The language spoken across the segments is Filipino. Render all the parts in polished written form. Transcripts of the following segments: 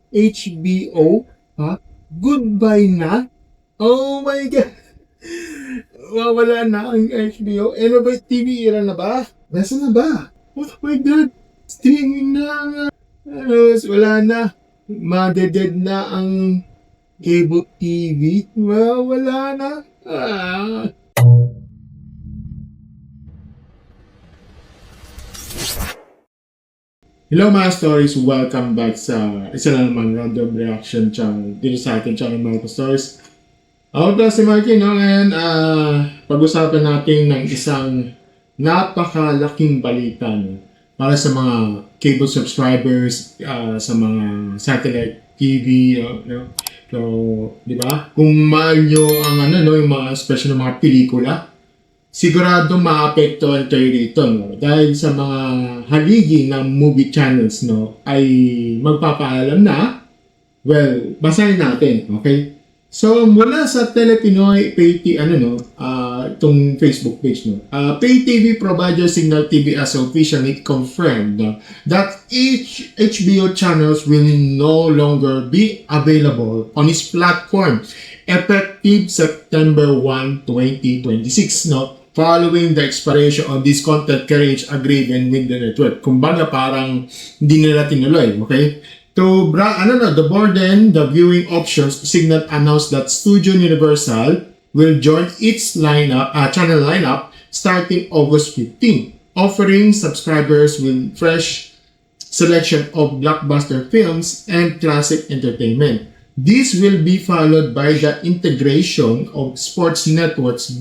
HBO, ha? Goodbye na? Oh my God! Wala na ang HBO. Ano ba, TV era na ba? Nasaan na ba? Oh my God! Streaming na nga. Wala na. Madeded na ang cable TV. Wala na. Hello mga stories, welcome back sa isa na naman random reaction channel dito sa akin channel mga stories. Ako pala si Marky, no? Ngayon, pag-usapan natin ng isang napakalaking balita, no? Para sa mga cable subscribers, sa mga satellite TV, no? So, di ba? Kung mahal nyo ang yung mga special na mga pelikula, sigurado maapektuhan kayo dito, no? Dahil sa mga haligi ng movie channels, no, ay magpapaalam na, well, basahin natin, okay? So, mula sa Telepinoy Pay TV, itong Facebook page, no, Pay TV provider Signal TV as officially confirmed, no, that each HBO channels will no longer be available on its platform effective September 1, 2026, no? Following the expiration of this content carriage agreement with the network. Kumbaga parang hindi nila tinuloy, okay? To the board and the viewing options, Signal announced that Studio Universal will join its channel lineup starting August 15, offering subscribers with fresh selection of blockbuster films and classic entertainment. This will be followed by the integration of sports networks,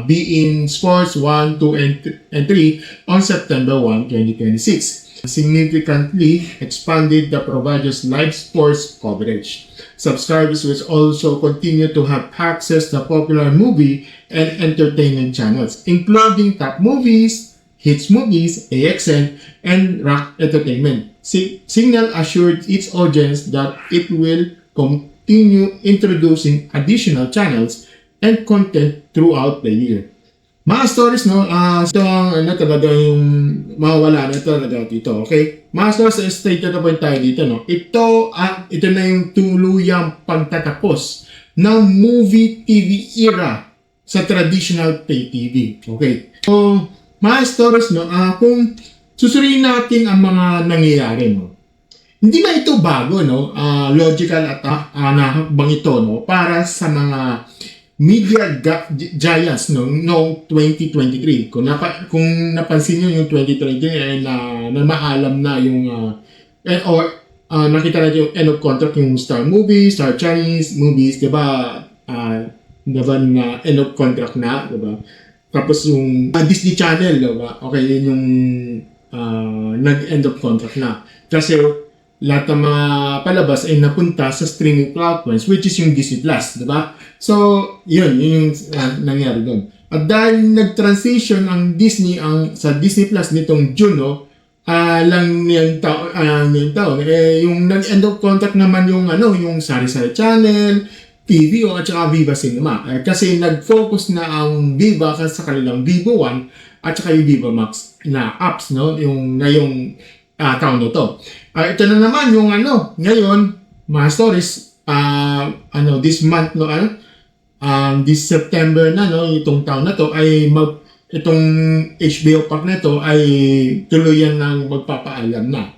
being Sports 1, 2, and 3 on September 1, 2026. Significantly expanded the provider's live sports coverage. Subscribers will also continue to have access to popular movie and entertainment channels, including Top Movies, Hits Movies, AXN, and Rock Entertainment. Signal assured its audience that it will continue introducing additional channels and content throughout the year. Mga stories, no, ito ang talaga yung mawawala na talaga dito, okay? Mga stories, stay to the point tayo dito, no? Ito na yung tuluyang pagtatapos ng movie TV era sa traditional pay TV, okay? So, mga stories, no, kung susuriin natin ang mga nangyayari, no, hindi na ito bago, no? Logical at nakakabang ito, no? Para sa mga media giants noong 2023. Kung napansin niyo yung 2023 na maalam na yung nakita natin yung end of contract yung Star Movies, Star Chinese Movies, 'di ba? Diba na end of contract na, 'di ba? Tapos yung Disney Channel, 'di ba? Okay, yun yung nag-end of contract na. Kasi lahat ng mga palabas ay napunta sa streaming platforms, which is yung Disney Plus, di ba? So, yun yung nangyari doon. At dahil nag-transition ang Disney sa Disney Plus nitong June, no, lang yung taon, yung nag-end of contract naman yung Sari-Sari Channel, TVO at saka Viva Cinema. Kasi nag-focus na ang Viva sa kanilang Vivo One at saka yung Viva Max na apps, no, yung taon na to. Ito na naman yung ngayon, mga stories, this month, no, this September na, no, itong taon na to, ay itong HBO Pack na to ay tuluyan ng magpapaalam na.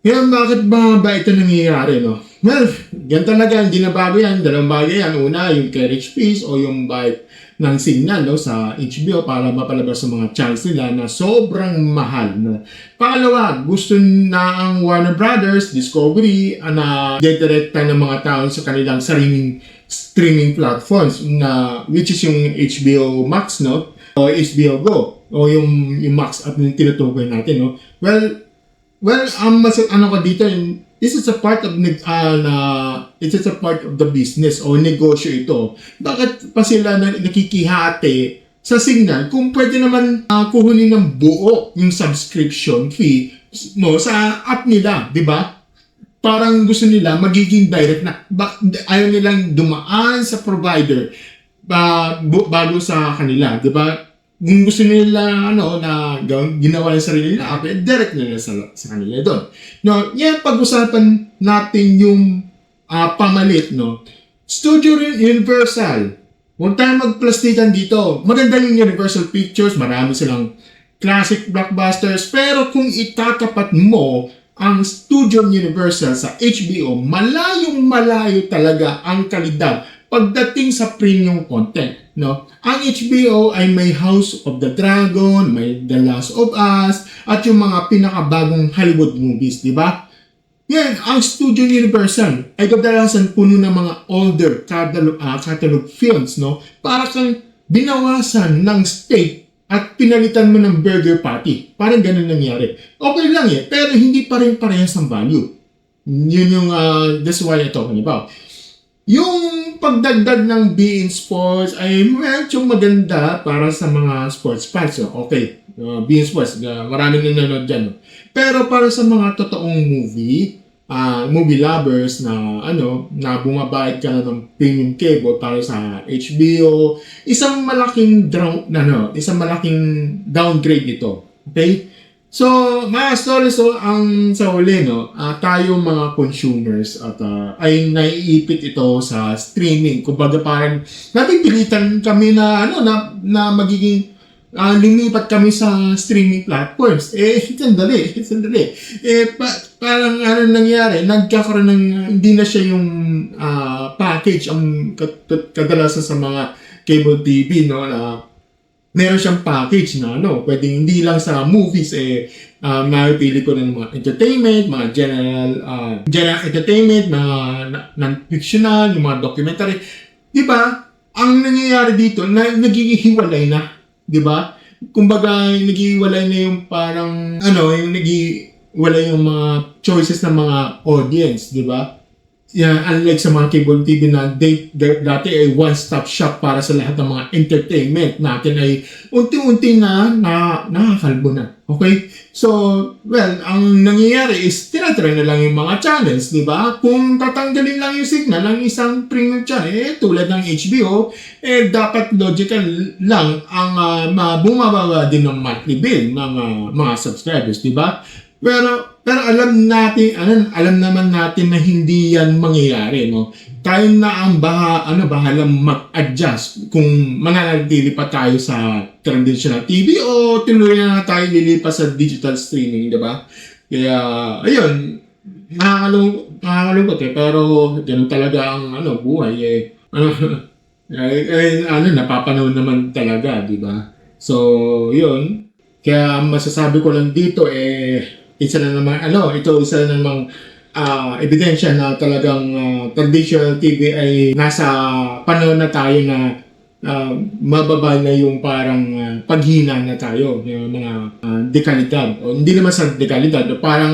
Ngayon, bakit ba ito nangyayari, no? Well, yan talaga, hindi na bago yan. Dalawang bagay yan. Una, yung carriage fees o yung bike ng signal, no, sa HBO para mapalabas sa mga channels nila na sobrang mahal, no? Pangalawa, gusto na ang Warner Brothers, Discovery, na direkta ng mga tao sa kanilang sariling streaming platforms na which is yung HBO Max, no, o HBO Go o yung Max at yung tinutukoy natin, no. Well, ko dito, this is a part of the business o negosyo ito. Bakit pa sila nakikihati sa signal kung pwede naman kuhunin ng buo yung subscription fee mo sa app nila, di ba? Parang gusto nila magiging direct na. Ayaw nilang dumaan sa provider bago sa kanila, di ba? kung gusto nila na ginawa yung sarili nila app, direct nila sa kanila doon. No, yan pag-usapan natin yung pamalit, no. Studio Universal. Huwag tayong magplastikan dito. Maganda yung Universal Pictures, marami silang classic blockbusters, pero kung itatapat mo ang Studio Universal sa HBO, malayong-malayo talaga ang kalidad pagdating sa premium content, no? Ang HBO ay may House of the Dragon, may The Last of Us, at yung mga pinakabagong Hollywood movies, di ba? Yan, ang Studio Universal ay kadalasan puno ng mga older catalog films, no? Para kang binawasan ng steak at pinalitan mo ng burger patty. Parang ganun nangyari. Okay lang pero hindi pa rin parehas ang value. Yun yung, that's why I'm talking about. Yung pagdagdag ng beIN Sports ay medyo maganda para sa mga sports fans. Okay, beIN Sports, maraming nanonood dyan. Pero para sa mga totoong movie lovers na na bumabayad ka na ng premium cable para sa HBO, isang malaking downgrade ito. Okay? So, mga stories, ang sa huli, tayo mga consumers at ay naiipit ito sa streaming. Kumbaga parang napipilitan kami na magiging lumipat kami sa streaming platforms. Sandali. Parang nangyari, nagkakaroon ng, hindi na siya yung package ang kadalasan sa mga cable TV, meron siyang package na pwedeng hindi lang sa movies napipili ko ng mga entertainment, mga general entertainment, mga non-fictional, yung mga documentary. Diba? Ang nangyayari dito, nagiging hiwalay na. Diba? Kumbaga, naghiwalay na yung parang, yung naghiwalay yung mga choices ng mga audience, diba? Yeah, unlike sa mga cable TV na dati ay one-stop shop para sa lahat ng mga entertainment natin ay unti-unti na nakakalbo na. Okay? So, well, ang nangyayari is tinatry na lang yung mga channels, di ba? Kung tatanggalin lang yung signal ng isang premium channel, tulad ng HBO, dapat logical lang ang bumababa din ng monthly bill ng mga subscribers, di ba? Pero alam naman natin na hindi yan mangyayari, no? Tayo na ang bahalang mag-adjust kung mananatili pa tayo sa traditional TV o tuloy na tayo lilipas sa digital streaming, di ba? Kaya, ayun, nakakalungkot pero ganun talaga ang buhay napapanood naman talaga, di ba? So, yun. Kaya masasabi ko lang dito isa na namang ebidensya na talagang traditional TV ay nasa panahon na tayo na mababa na yung parang paghina na tayo yung mga dekalidad o hindi naman sa dekalidad parang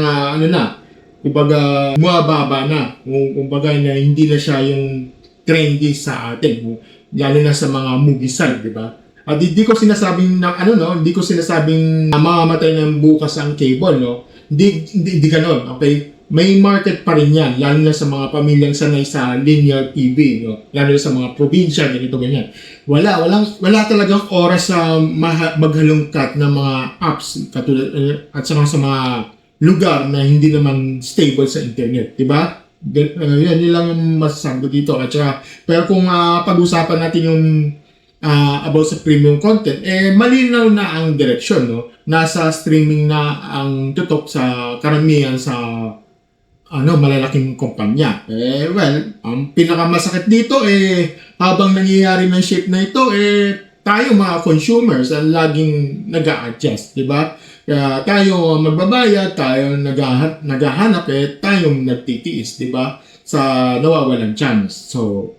kumbaga bumababa na kumbaga na hindi na siya yung trendy sa atin lalo na sa mga movie side, di ba? At hindi ko sinasabing hindi ko sinasabing mamamatay ng bukas ang cable, no? Hindi ganoon, okay? May market pa rin yan, lalo na sa mga pamilyang sanay sa linear TV, no? Lalo na sa mga probinsya, ganyan. Wala talagang oras sa maghalongkat ng mga apps katulad at saka sa mga lugar na hindi naman stable sa internet, di ba? Yan lang yung masasabi dito. At saka, pero kung pag-usapan natin yung about sa premium content, malinaw na ang direksyon, no? Nasa streaming na ang tutok sa karamihan sa malalaking kumpanya. Well, ang pinakamasakit dito habang nangyayari ng shift na ito, tayo mga consumers ang laging nag-a-adjust, di ba? Kaya tayo magbabayad, tayo naghahanap, tayong nagtitiis, di ba? Sa nawawalan chance. So,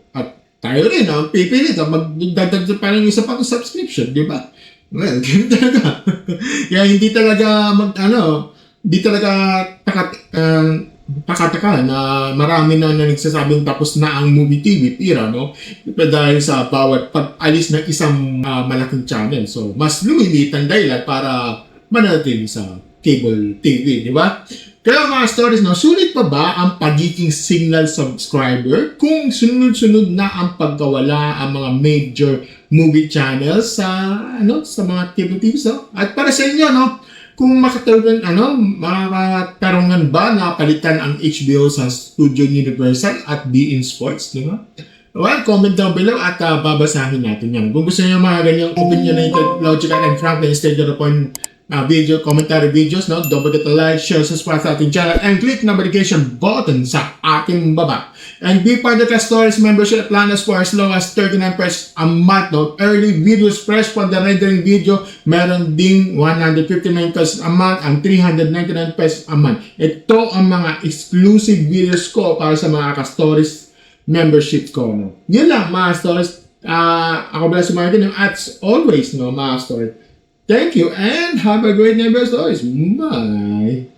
tayo rin ang pipilit magdagdag pa rin isa pang subscription, di ba? Well, ganun talaga. Kaya hindi talaga pakataka na marami na nagsasabing tapos na ang movie TV era, no? Dahil sa bawat pag-alis ng isang malaking channel. So, mas lumiliit ang dahilan para manatili sa cable TV, di ba? Kaya mga stories, no, sulit pa ba ang pagiging signal subscriber kung sunod-sunod na ang pagkawala ang mga major movie channels sa mga cable TVs, no? At para sa inyo, no, kung makatarungan ba na palitan ang HBO sa Studio Universal at beIN Sports, di ba? Well, comment down below at babasahin natin yan. Kung gusto niyo mga ganyang opinionated, logical, and frankly state your point video, commentary videos, no? Don't forget to like, share, subscribe sa ating channel, and click the notification button sa ating baba. And be part of the Stories membership plan as for as low as 39 pesos a month, no? Early videos fresh for the rendering video, meron ding 159 pesos a month and 399 pesos a month. Ito ang mga exclusive videos ko para sa mga ka-stories membership ko, no? Yun lang, mga stories. Ako pala si Martin, as always, no, mga stories. Thank you and have a great day, stories. Bye!